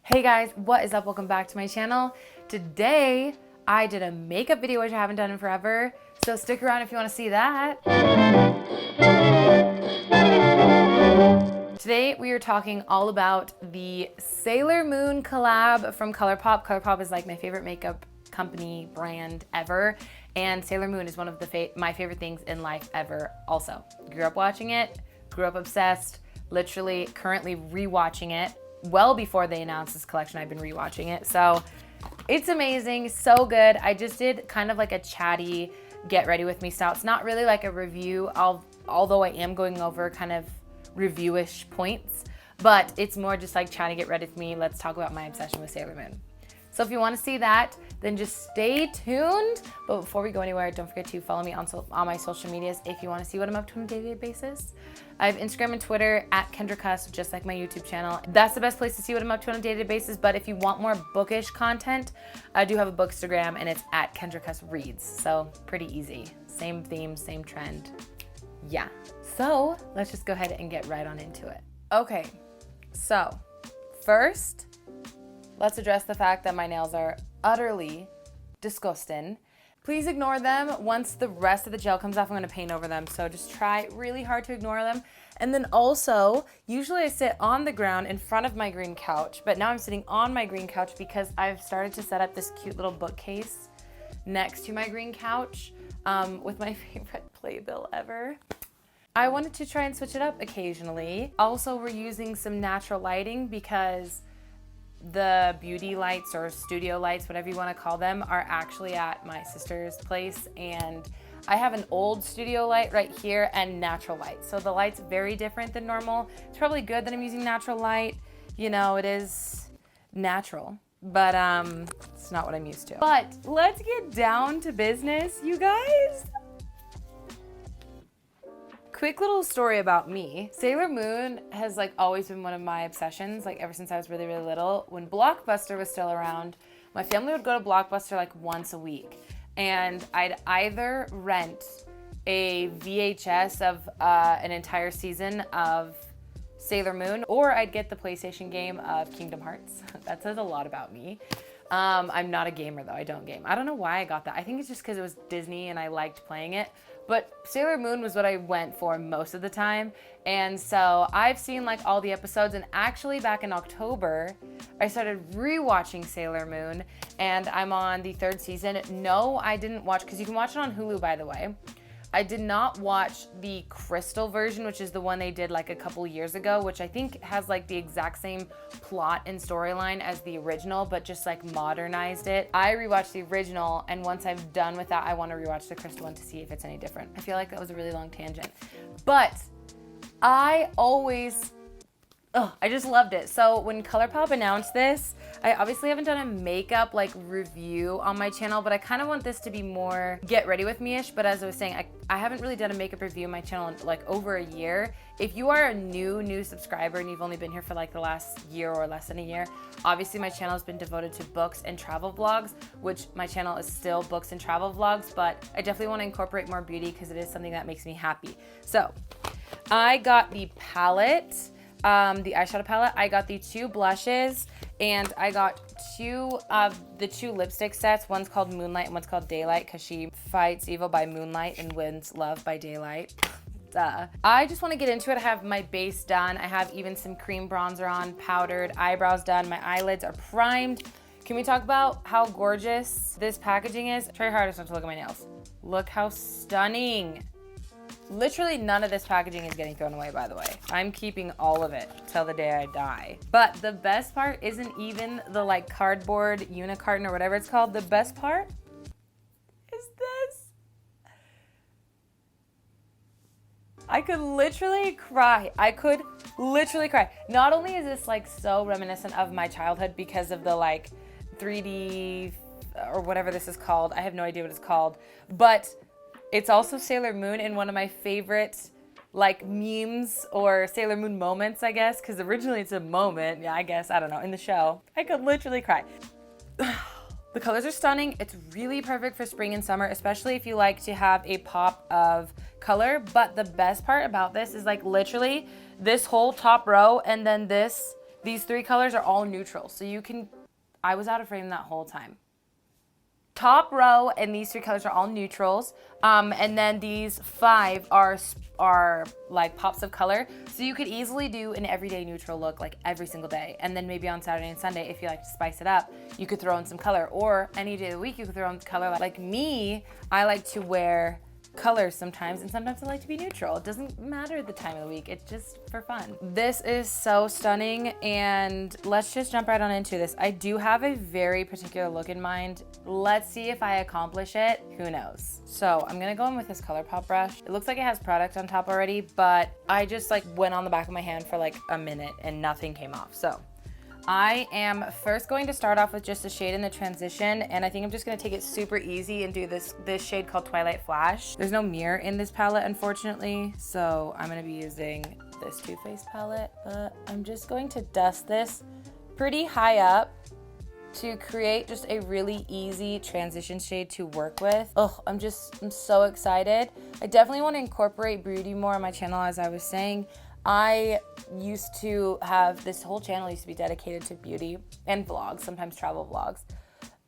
Hey guys, what is up? Welcome back to my channel. Today, I did a makeup video, which I haven't done in forever. So stick around if you want to see that. Today, we are talking all about the Sailor Moon collab from Colourpop. Colourpop is like my favorite makeup company brand ever. And Sailor Moon is one of my favorite things in life ever also. Grew up watching it, grew up obsessed, literally currently rewatching it. Well before they announced this collection, I've been rewatching it. So it's amazing, so good. I just did kind of like a chatty get ready with me style. It's not really like a review, although I am going over kind of reviewish points, but it's more just like chatty get ready with me. Let's talk about my obsession with Sailor Moon. So if you want to see that, then just stay tuned. But before we go anywhere, don't forget to follow me on my social medias if you want to see what I'm up to on a day-to-day basis. I have Instagram and Twitter at Kendra, just like my YouTube channel. That's the best place to see what I'm up to on a day-to-day basis. But if you want more bookish content, I do have a bookstagram and it's at Kendra Reads. So pretty easy. Same theme, same trend. Yeah. So let's just go ahead and get right on into it. Okay. So first, let's address the fact that my nails are utterly disgusting. Please ignore them. Once the rest of the gel comes off, I'm gonna paint over them. So just try really hard to ignore them. And then also, usually I sit on the ground in front of my green couch, but now I'm sitting on my green couch because I've started to set up this cute little bookcase next to my green couch with my favorite playbill ever. I wanted to try and switch it up occasionally. Also, we're using some natural lighting because the beauty lights or studio lights, whatever you want to call them, are actually at my sister's place, and I have an old studio light right here and natural light. So the light's very different than normal. It's probably good that I'm using natural light. You know, it is natural, but it's not what I'm used to. But let's get down to business, you guys. Quick little story about me. Sailor Moon has like always been one of my obsessions, like ever since I was really, really little. When Blockbuster was still around, my family would go to Blockbuster like once a week. And I'd either rent a VHS of an entire season of Sailor Moon, or I'd get the PlayStation game of Kingdom Hearts. That says a lot about me. I'm not a gamer though, I don't game. I don't know why I got that. I think it's just because it was Disney and I liked playing it. But Sailor Moon was what I went for most of the time. And so I've seen like all the episodes, and actually back in October, I started rewatching Sailor Moon, and I'm on the 3rd season. No, I didn't watch, because you can watch it on Hulu, by the way. I did not watch the Crystal version, which is the one they did like a couple years ago, which I think has like the exact same plot and storyline as the original, but just like modernized it. I rewatched the original, and once I'm done with that, I want to rewatch the Crystal one to see if it's any different. I feel like that was a really long tangent, but I just loved it. So when Colourpop announced this, I obviously haven't done a makeup like review on my channel, but I kind of want this to be more get ready with me-ish. But as I was saying, I haven't really done a makeup review on my channel in like over a year. If you are a new subscriber and you've only been here for like the last year or less than a year, obviously my channel has been devoted to books and travel vlogs, which my channel is still books and travel vlogs, but I definitely want to incorporate more beauty because it is something that makes me happy. So I got the palette, the eyeshadow palette. I got the 2 blushes, and I got the two lipstick sets. One's called Moonlight and one's called Daylight, because she fights evil by moonlight and wins love by daylight. Duh. I just want to get into it. I have my base done. I have even some cream bronzer on, powdered, eyebrows done. My eyelids are primed. Can we talk about how gorgeous this packaging is? Try your hardest not to look at my nails. Look how stunning. Literally none of this packaging is getting thrown away, by the way. I'm keeping all of it till the day I die. But the best part isn't even the like cardboard unicarton or whatever it's called. The best part is this. I could literally cry. Not only is this like so reminiscent of my childhood because of the like 3D or whatever this is called. I have no idea what it's called, but it's also Sailor Moon, and one of my favorite like memes or Sailor Moon moments, I guess, because originally it's a moment, yeah, I guess, I don't know, in the show. I could literally cry. The colors are stunning. It's really perfect for spring and summer, especially if you like to have a pop of color. But the best part about this is like literally this whole top row and then this These 3 colors are all neutral, so you can, I was out of frame that whole time. Top row, and these 3 colors are all neutrals, and then these 5 are like pops of color, so you could easily do an everyday neutral look like every single day, and then maybe on Saturday and Sunday, if you like to spice it up, you could throw in some color, or any day of the week you could throw in color. Like me, I like to wear colors sometimes, and sometimes I like to be neutral. It doesn't matter the time of the week, it's just for fun. This is so stunning, and let's just jump right on into this. I do have a very particular look in mind. Let's see if I accomplish it. Who knows? So I'm gonna go in with this Colourpop brush. It looks like it has product on top already, but I just like went on the back of my hand for like a minute and nothing came off. So I am first going to start off with just a shade in the transition, and I think I'm just gonna take it super easy and do this shade called Twilight Flash. There's no mirror in this palette, unfortunately, so I'm gonna be using this Too Faced palette, but I'm just going to dust this pretty high up to create just a really easy transition shade to work with. Oh, I'm so excited. I definitely want to incorporate beauty more on my channel, as I was saying. I used to have, this whole channel used to be dedicated to beauty and vlogs, sometimes travel vlogs.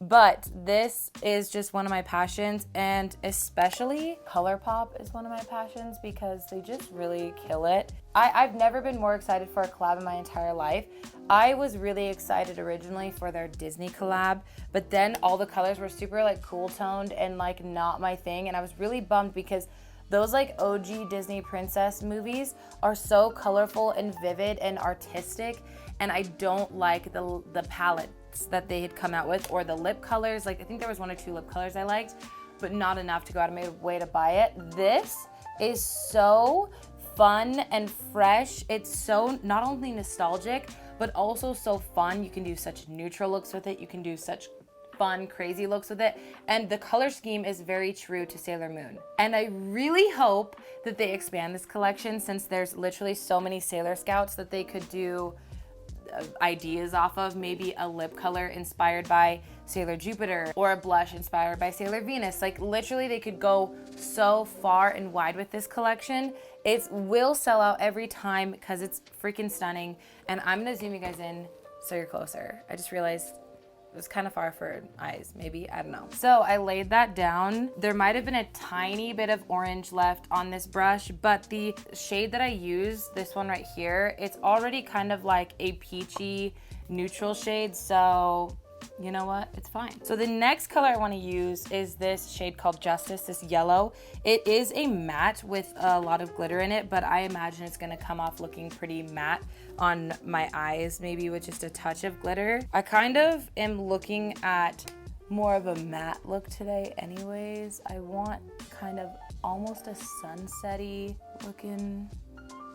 But this is just one of my passions, and especially Colourpop is one of my passions because they just really kill it. I've never been more excited for a collab in my entire life. I was really excited originally for their Disney collab, but then all the colors were super like cool toned and like not my thing, and I was really bummed because those like OG Disney princess movies are so colorful and vivid and artistic, and I don't like the palettes that they had come out with or the lip colors. Like I think there was 1 or 2 lip colors I liked, but not enough to go out of my way to buy it. This is so fun and fresh. It's so not only nostalgic, but also so fun. You can do such neutral looks with it. You can do such fun, crazy looks with it, and the color scheme is very true to Sailor Moon. And I really hope that they expand this collection, since there's literally so many Sailor Scouts that they could do ideas off of. Maybe a lip color inspired by Sailor Jupiter, or a blush inspired by Sailor Venus. Like literally they could go so far and wide with this collection. It will sell out every time because it's freaking stunning. And I'm gonna zoom you guys in so you're closer. I just realized it was kind of far for eyes, maybe, I don't know. So I laid that down. There might have been a tiny bit of orange left on this brush, but the shade that I use, this one right here, it's already kind of like a peachy neutral shade, so you know what, it's fine. So the next color I want to use is this shade called Justice, this yellow. It is a matte with a lot of glitter in it, but I imagine it's going to come off looking pretty matte on my eyes, maybe with just a touch of glitter. I kind of am looking at more of a matte look today anyways. I want kind of almost a sunset-y looking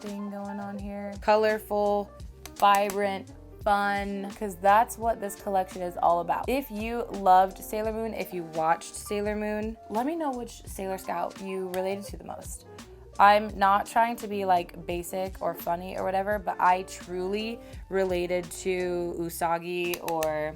thing going on here. Colorful, vibrant, fun, because that's what this collection is all about. If you loved Sailor Moon, if you watched Sailor Moon, let me know which Sailor Scout you related to the most. I'm not trying to be like basic or funny or whatever, but I truly related to Usagi, or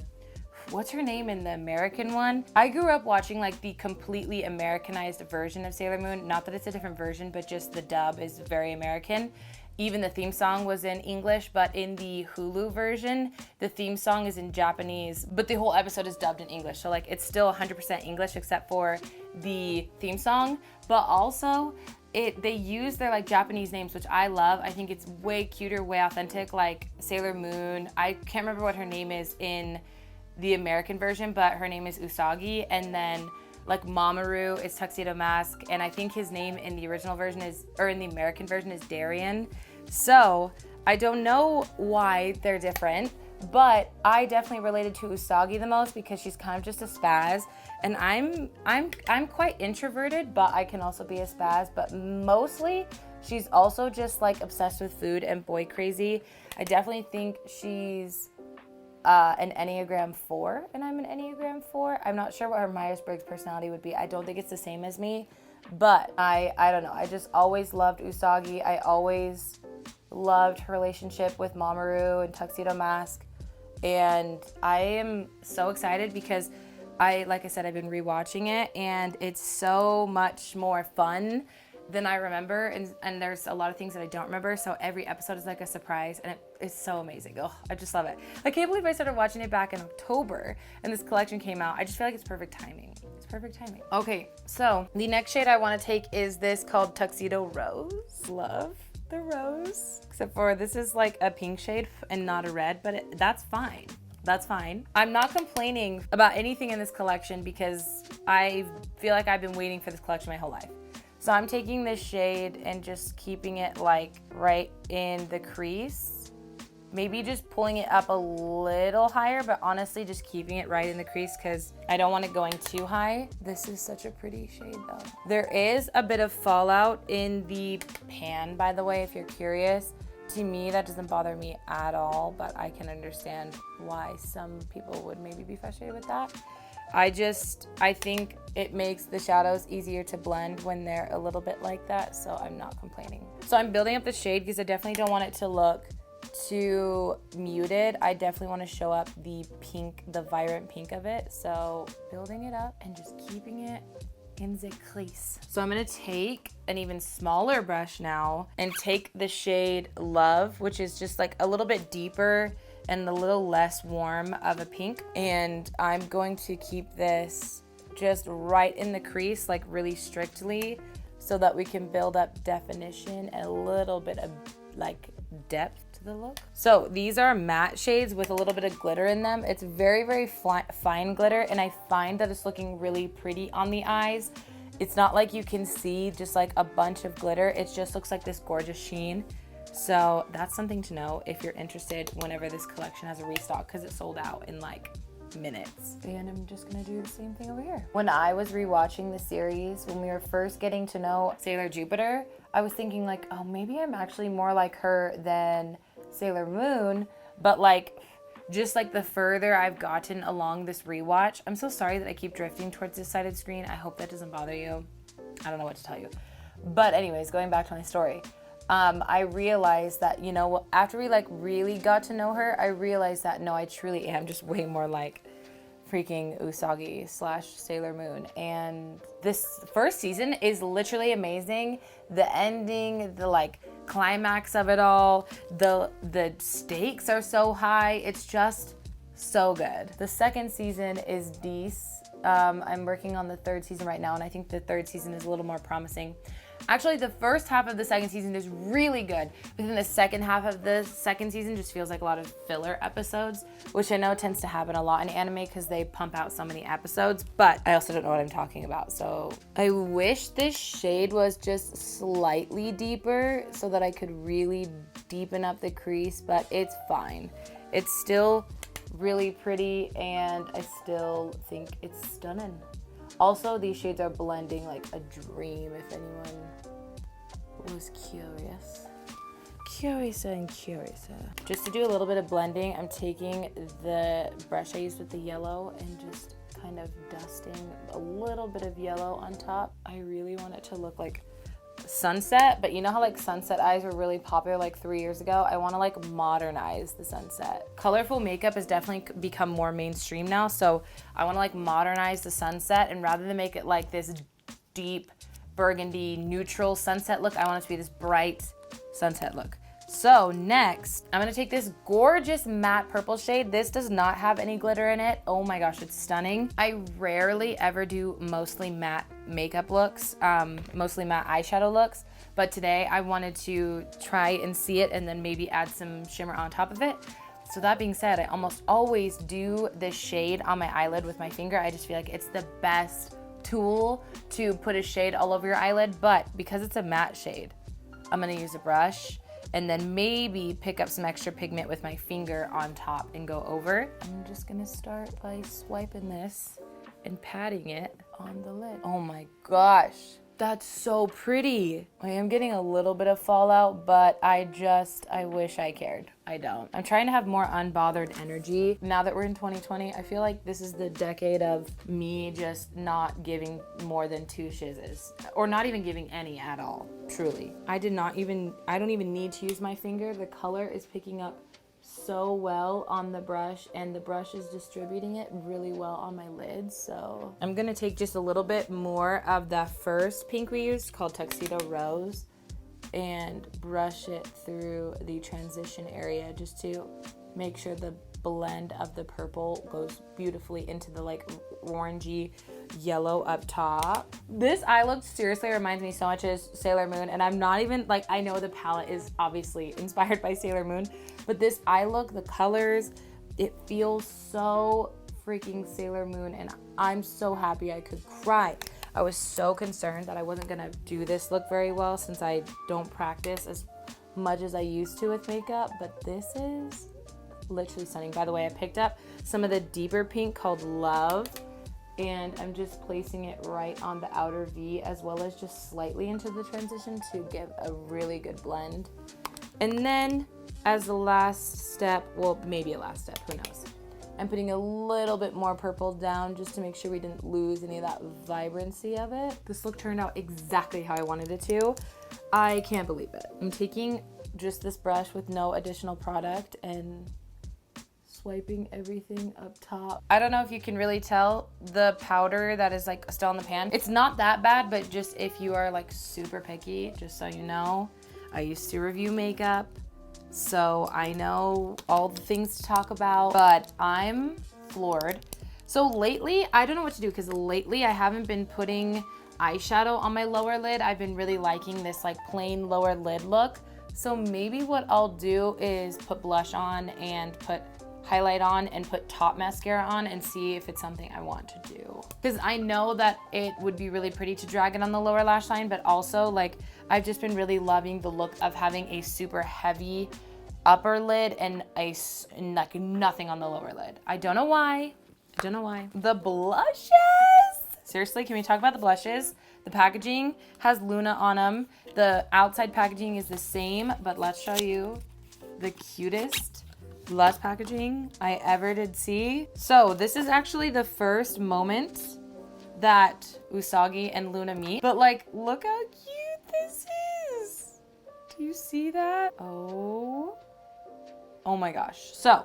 what's her name in the American one? I grew up watching like the completely Americanized version of Sailor Moon. Not that it's a different version, but just the dub is very American. Even the theme song was in English, but in the Hulu version, the theme song is in Japanese, but the whole episode is dubbed in English. So like it's still 100% English except for the theme song, but also they use their like Japanese names, which I love. I think it's way cuter, way authentic, like Sailor Moon. I can't remember what her name is in the American version, but her name is Usagi, and then like Mamoru is Tuxedo Mask, and I think his name in the original version is, or in the American version, is Darien. So I don't know why they're different, but I definitely related to Usagi the most because she's kind of just a spaz, and I'm quite introverted, but I can also be a spaz, but mostly she's also just like obsessed with food and boy crazy. I definitely think she's an Enneagram 4, and I'm an Enneagram 4. I'm not sure what her Myers-Briggs personality would be. I don't think it's the same as me, but I don't know. I just always loved Usagi. I always loved her relationship with Mamoru and Tuxedo Mask, and I am so excited because like I said, I've been rewatching it, and it's so much more fun than I remember, and there's a lot of things that I don't remember, so every episode is like a surprise, and it's so amazing. Oh, I just love it. I can't believe I started watching it back in October, and this collection came out. I just feel like it's perfect timing. It's perfect timing. Okay, so the next shade I want to take is this called Tuxedo Rose. Love the rose. Except for this is like a pink shade and not a red, but that's fine. That's fine. I'm not complaining about anything in this collection because I feel like I've been waiting for this collection my whole life. So I'm taking this shade and just keeping it like right in the crease. Maybe just pulling it up a little higher, but honestly just keeping it right in the crease because I don't want it going too high. This is such a pretty shade though. There is a bit of fallout in the pan, by the way, if you're curious. To me, that doesn't bother me at all, but I can understand why some people would maybe be frustrated with that. I think it makes the shadows easier to blend when they're a little bit like that, so I'm not complaining. So I'm building up the shade because I definitely don't want it to look too muted. I definitely want to show up the pink, the vibrant pink of it. So building it up and just keeping it in the crease. So I'm gonna take an even smaller brush now and take the shade Love, which is just like a little bit deeper and a little less warm of a pink. And I'm going to keep this just right in the crease, like really strictly, so that we can build up definition and a little bit of like depth to the look. So these are matte shades with a little bit of glitter in them. It's very, very fine glitter, and I find that it's looking really pretty on the eyes. It's not like you can see just like a bunch of glitter. It just looks like this gorgeous sheen. So that's something to know if you're interested whenever this collection has a restock, because it sold out in like minutes. And I'm just gonna do the same thing over here. When I was rewatching the series, when we were first getting to know Sailor Jupiter, I was thinking like, oh, maybe I'm actually more like her than Sailor Moon, but like just like the further I've gotten along this rewatch, I'm so sorry that I keep drifting towards this side of the screen. I hope that doesn't bother you. I don't know what to tell you. But anyways, going back to my story. I realized that, you know, after we like really got to know her, I realized that no, I truly am just way more like freaking Usagi / Sailor Moon. And this first season is literally amazing. The ending, the like climax of it all, the stakes are so high. It's just so good. The second season is decent. I'm working on the third season right now, and I think the third season is a little more promising. Actually, the first half of the second season is really good, but then the second half of the second season just feels like a lot of filler episodes, which I know tends to happen a lot in anime because they pump out so many episodes, but I also don't know what I'm talking about. So I wish this shade was just slightly deeper so that I could really deepen up the crease, but it's fine. It's still really pretty, and I still think it's stunning. Also, these shades are blending like a dream, if anyone was curious. Curious. Just to do a little bit of blending, I'm taking the brush I used with the yellow and just kind of dusting a little bit of yellow on top. I really want it to look like sunset, but you know how like sunset eyes were really popular like 3 years ago? I want to like modernize the sunset. Colorful makeup has definitely become more mainstream now, so I want to like modernize the sunset, and rather than make it like this deep burgundy neutral sunset look, I want it to be this bright sunset look. So next, I'm gonna take this gorgeous matte purple shade. This does not have any glitter in it. Oh my gosh, it's stunning. I rarely ever do mostly matte makeup looks, mostly matte eyeshadow looks, but today I wanted to try and see it and then maybe add some shimmer on top of it. So that being said, I almost always do this shade on my eyelid with my finger. I just feel like it's the best tool to put a shade all over your eyelid, but because it's a matte shade, I'm gonna use a brush and then maybe pick up some extra pigment with my finger on top and go over. I'm just gonna start by swiping this and patting it on the lid. Oh my gosh, that's so pretty. I am getting a little bit of fallout, but I wish I cared. I don't. I'm trying to have more unbothered energy. Now that we're in 2020, I feel like this is the decade of me just not giving more than 2 shizzes, or not even giving any at all, truly. I don't even need to use my finger. The color is picking up so well on the brush, and the brush is distributing it really well on my lids. So I'm gonna take just a little bit more of the first pink we used called Tuxedo Rose and brush it through the transition area just to make sure the blend of the purple goes beautifully into the like orangey yellow up top. This eye look seriously reminds me so much of Sailor Moon, and I'm not even like, I know the palette is obviously inspired by Sailor Moon, but this eye look, the colors, it feels so freaking Sailor Moon, and I'm so happy I could cry. I was so concerned that I wasn't gonna do this look very well since I don't practice as much as I used to with makeup, but this is literally stunning. By the way, I picked up some of the deeper pink called Love, and I'm just placing it right on the outer V as well as just slightly into the transition to give a really good blend. And then as the last step, well, maybe a last step, who knows, I'm putting a little bit more purple down just to make sure we didn't lose any of that vibrancy of it. This look turned out exactly how I wanted it to. I can't believe it. I'm taking just this brush with no additional product and swiping everything up top. I don't know if you can really tell the powder that is like still in the pan. It's not that bad, but just if you are like super picky, just so you know, I used to review makeup, so I know all the things to talk about, but I'm floored. So lately, I don't know what to do because lately I haven't been putting eyeshadow on my lower lid. I've been really liking this like plain lower lid look. So maybe what I'll do is put blush on and put highlight on and put top mascara on and see if it's something I want to do. Because I know that it would be really pretty to drag it on the lower lash line, but also like I've just been really loving the look of having a super heavy upper lid and like nothing on the lower lid. I don't know why. I don't know why. The blushes! Seriously, can we talk about the blushes? The packaging has Luna on them. The outside packaging is the same, but let's show you the cutest blush packaging I ever did see. So this is actually the first moment that Usagi and Luna meet, but like, look how cute this is. Do you see that? Oh my gosh. So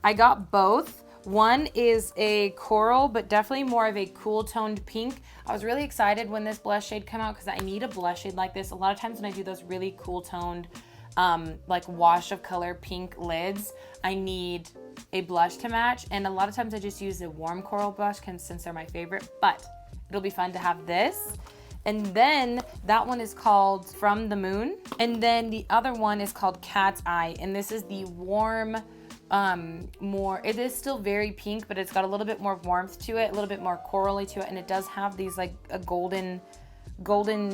I got both. One is a coral, but definitely more of a cool toned pink. I was really excited when this blush shade came out because I need a blush shade like this. A lot of times when I do those really cool toned like wash of color pink lids, I need a blush to match, and a lot of times I just use a warm coral blush since they're my favorite, but it'll be fun to have this. And then that one is called From the Moon, and then the other one is called Cat's Eye, and this is the warm it is still very pink, but it's got a little bit more warmth to it, a little bit more corally to it, and it does have these like a golden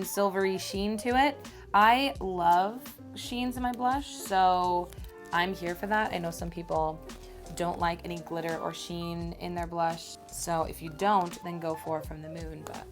silvery sheen to it. I love sheens in my blush, so I'm here for that. I know some people don't like any glitter or sheen in their blush, so if you don't, then go for From the Moon. But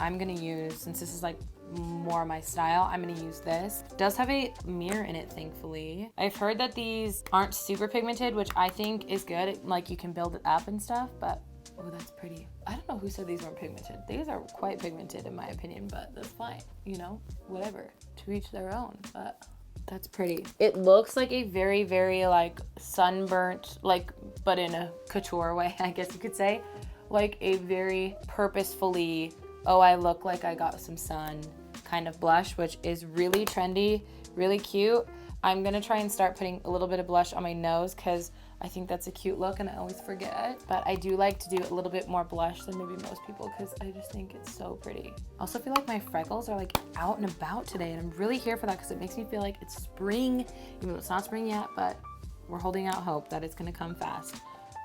I'm gonna use, since this is like more my style, I'm gonna use this. It does have a mirror in it, thankfully. I've heard that these aren't super pigmented, which I think is good. Like you can build it up and stuff, but oh, that's pretty. I don't know who said these weren't pigmented. These are quite pigmented in my opinion, but that's fine. You know, whatever, to each their own, but that's pretty. It looks like a very, very like sunburnt, like, but in a couture way, I guess you could say. Like a very purposefully, oh, I look like I got some sun kind of blush, which is really trendy, really cute. I'm gonna try and start putting a little bit of blush on my nose because I think that's a cute look and I always forget. But I do like to do a little bit more blush than maybe most people because I just think it's so pretty. I also feel like my freckles are like out and about today, and I'm really here for that because it makes me feel like it's spring, even though it's not spring yet, but we're holding out hope that it's gonna come fast.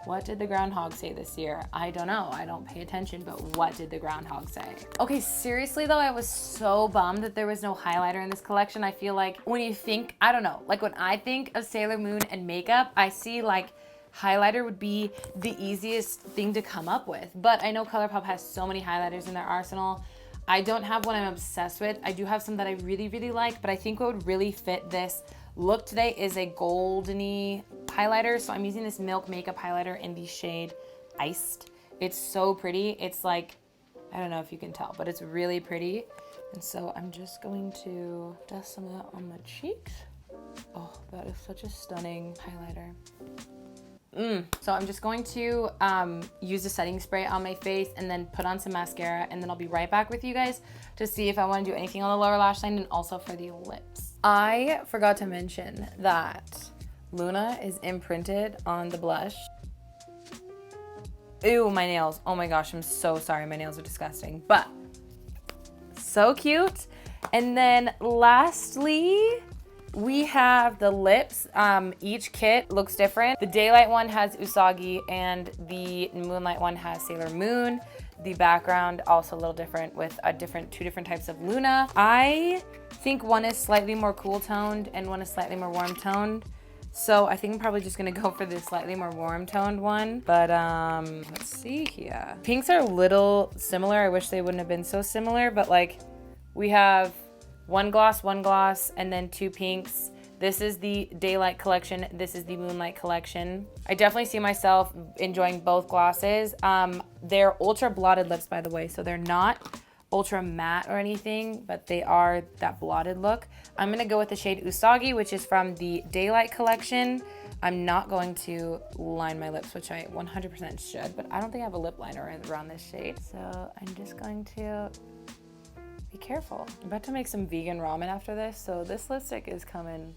What did the groundhog say this year? I don't know. I don't pay attention, but what did the groundhog say? Okay, seriously though, I was so bummed that there was no highlighter in this collection. I feel like when you think, I don't know, like when I think of Sailor Moon and makeup, I see like highlighter would be the easiest thing to come up with. But I know Colourpop has so many highlighters in their arsenal. I don't have one I'm obsessed with. I do have some that I really, really like, but I think what would really fit this look today is a goldeny highlighter. So I'm using this Milk Makeup highlighter in the shade Iced. It's so pretty. It's like, I don't know if you can tell, but it's really pretty. And so I'm just going to dust some of that on my cheeks. Oh, that is such a stunning highlighter. So I'm just going to use a setting spray on my face and then put on some mascara, and then I'll be right back with you guys to see if I want to do anything on the lower lash line and also for the lips. I forgot to mention that Luna is imprinted on the blush. Ew, my nails. Oh my gosh, I'm so sorry. My nails are disgusting, but so cute. And then lastly, we have the lips. Each kit looks different. The Daylight one has Usagi and the Moonlight one has Sailor Moon. The background also a little different with two different types of Luna. I think one is slightly more cool toned and one is slightly more warm toned. So I think I'm probably just gonna go for the slightly more warm toned one. But let's see here. Pinks are a little similar. I wish they wouldn't have been so similar, but like we have one gloss, and then two pinks. This is the Daylight collection. This is the Moonlight collection. I definitely see myself enjoying both glosses. They're ultra blotted lips, by the way, so they're not ultra matte or anything, but they are that blotted look. I'm gonna go with the shade Usagi, which is from the Daylight collection. I'm not going to line my lips, which I 100% should, but I don't think I have a lip liner around this shade. So I'm just going to be careful. I'm about to make some vegan ramen after this, so this lipstick is coming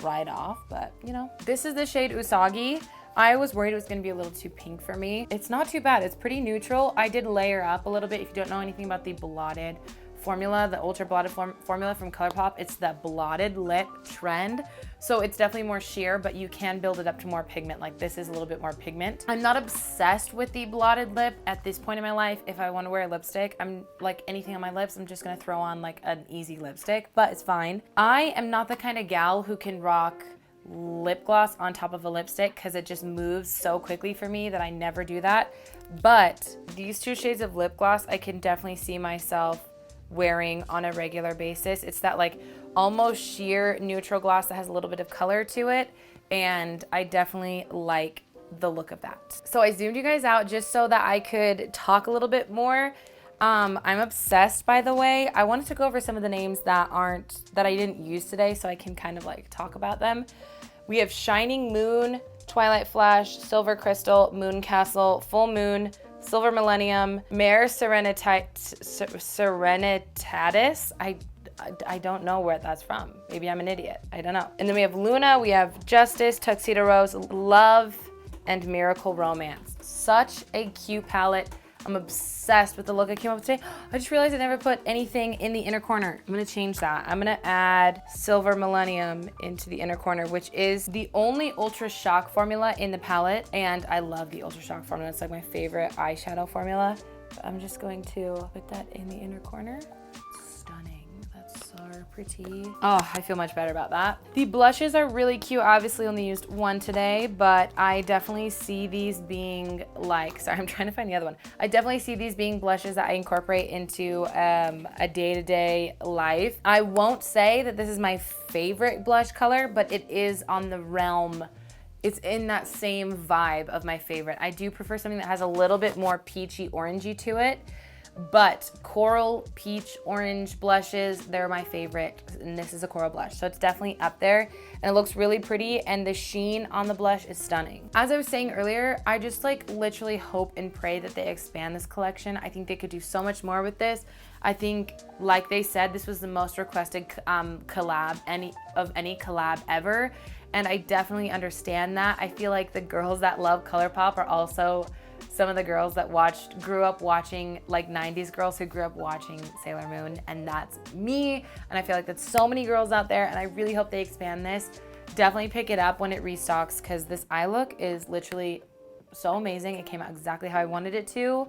right off, but you know. This is the shade Usagi. I was worried it was gonna be a little too pink for me. It's not too bad, it's pretty neutral. I did layer up a little bit. If you don't know anything about the blotted formula, the ultra blotted formula from Colourpop, it's the blotted lip trend. So it's definitely more sheer, but you can build it up to more pigment. Like this is a little bit more pigment. I'm not obsessed with the blotted lip at this point in my life. If I want to wear a lipstick, I'm like anything on my lips, I'm just gonna throw on like an easy lipstick, but it's fine. I am not the kind of gal who can rock lip gloss on top of a lipstick because it just moves so quickly for me that I never do that. But these two shades of lip gloss, I can definitely see myself wearing on a regular basis. It's that like almost sheer neutral gloss that has a little bit of color to it, and I definitely like the look of that. So I zoomed you guys out just so that I could talk a little bit more. I'm obsessed, by the way. I wanted to go over some of the names that I didn't use today so I can kind of like talk about them. We have Shining Moon, Twilight Flash, Silver Crystal, Moon Castle, Full Moon, Silver Millennium, Mare Serenitatis. I don't know where that's from. Maybe I'm an idiot. I don't know. And then we have Luna, we have Justice, Tuxedo Rose, Love, and Miracle Romance. Such a cute palette. I'm obsessed with the look I came up with today. I just realized I never put anything in the inner corner. I'm gonna change that. I'm gonna add Silver Millennium into the inner corner, which is the only Ultra Shock formula in the palette. And I love the Ultra Shock formula. It's like my favorite eyeshadow formula. But I'm just going to put that in the inner corner. Stunning. That's so pretty. Oh, I feel much better about that. The blushes are really cute. Obviously only used one today, but I definitely see these being like, sorry, I'm trying to find the other one. I definitely see these being blushes that I incorporate into a day-to-day life. I won't say that this is my favorite blush color, but it is on the realm. It's in that same vibe of my favorite. I do prefer something that has a little bit more peachy orangey to it. But coral, peach, orange blushes, they're my favorite, and this is a coral blush. So it's definitely up there, and it looks really pretty, and the sheen on the blush is stunning. As I was saying earlier, I just like literally hope and pray that they expand this collection. I think they could do so much more with this. I think, like they said, this was the most requested collab of any collab ever, and I definitely understand that. I feel like the girls that love Colourpop are also some of the girls that grew up watching, like 90s girls who grew up watching Sailor Moon, and that's me. And I feel like that's so many girls out there, and I really hope they expand this. Definitely pick it up when it restocks, because this eye look is literally so amazing. It came out exactly how I wanted it to.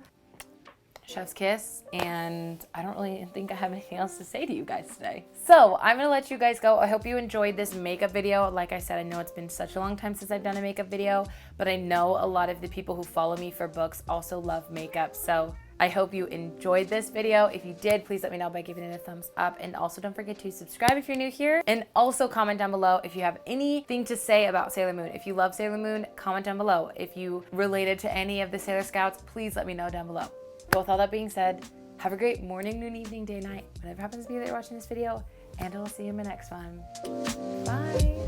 Chef's kiss, and I don't really think I have anything else to say to you guys today. So I'm gonna let you guys go. I hope you enjoyed this makeup video. Like I said, I know it's been such a long time since I've done a makeup video, but I know a lot of the people who follow me for books also love makeup. So I hope you enjoyed this video. If you did, please let me know by giving it a thumbs up, and also don't forget to subscribe if you're new here, and also comment down below if you have anything to say about Sailor Moon. If you love Sailor Moon, comment down below. If you related to any of the Sailor Scouts, please let me know down below. With all that being said, have a great morning, noon, evening, day, night, whatever happens to be that you're watching this video, and I will see you in my next one. Bye.